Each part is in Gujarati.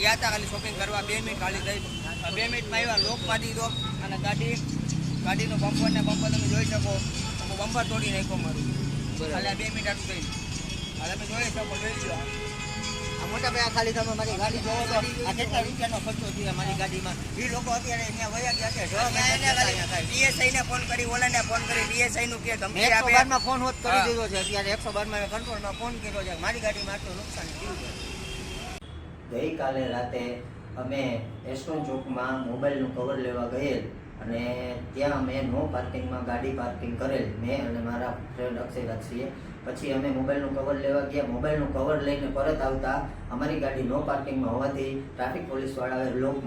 ગયા હતા ખાલી શોપિંગ કરવા 2 મિનિટ ખાલી થઈ 2 મિનિટમાં આવ્યા લોક મારી દીધો અને ગાડીનું બમ્પર ને બમ્પર તમે જોઈ શકો બમ્પર તોડી નાખ્યો મારું ખાલી 2 મિનિટ આટલું થઈ હાલ તમે જોઈ શકો જોઈ લો આ મોટા ભાઈ ખાલી તમે મારી ગાડી જોવો તો આ કેટલા રૂપિયાનો ખર્ચો થયો મારી ગાડીમાં એ લોકો અત્યારે અહીંયા વયા ગયા છે DSI ને ફોન કરી ઓલાને ફોન કરી DSI નું કે તમે 112 માં ફોન હોત કરી દીધો છે અત્યારે 112 માં કંટ્રોલમાં ફોન કર્યો છે મારી ગાડીમાં આટલું નુકસાન થયું છે ગઈકાલે રાતે અમે એસ્ટોન ચોકમાં મોબાઈલનું કવર લેવા ગયેલ અને ત્યાં અમે નો પાર્કિંગમાં ગાડી પાર્કિંગ કરેલ મેં અને મારા ફ્રેન્ડ અક્ષય રાજસીએ પછી અમે મોબાઈલનું કવર લેવા ગયા મોબાઈલનું કવર લઈને પરત આવતા અમારી ગાડી નો પાર્કિંગમાં હોવાથી ટ્રાફિક પોલીસવાળાએ લોક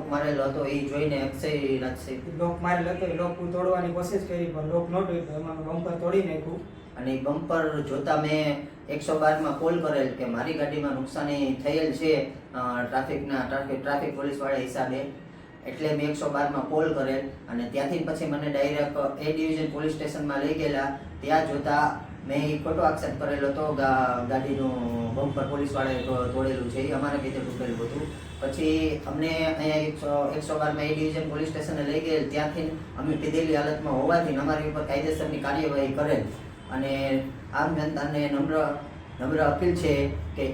મારેલ હતો એ જોઈને અક્ષય રાજસી લોક મારેલ હતો એ લોક તોડવાની કોશિશ કરી પણ લોક ન તોડ્યું એમાં બમ્પર તોડી નાખ્યું અને બમ્પર જોતા મેં 112 માં કોલ કરેલ કે મારી ગાડીમાં નુકસાની થયેલ છે ટ્રાફિક પોલીસવાળા હિસાબે એટલે મેં 112 માં કોલ કરેલ અને ત્યાંથી પછી મને ડાયરેક્ટ એ ડિવિઝન પોલીસ સ્ટેશનમાં લઈ ગયેલા ત્યાં જોતા મેં ખોટો આક્ષેપ કરેલો હતો ગાડીનું બમ્પર પોલીસવાળાએ તોડેલું છે એ અમારા રીતે તૂટેલું હતું પછી અમને અહીંયા 112 માં એ ડિવિઝન પોલીસ સ્ટેશને લઈ ગયેલ ત્યાંથી અમે પીધેલી હાલતમાં હોવાથી અમારી ઉપર કાયદેસરની કાર્યવાહી કરેલ અને આમ જનતાને નમ્ર અપીલ છે કે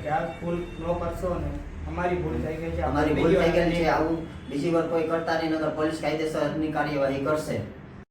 આ ભૂલ ન કરશો ને અમારી ભૂલ થઈ ગઈ છે આવું બીજી વાર કોઈ કરતા નહીં નકર પોલીસ કાયદેસરની કાર્યવાહી કરશે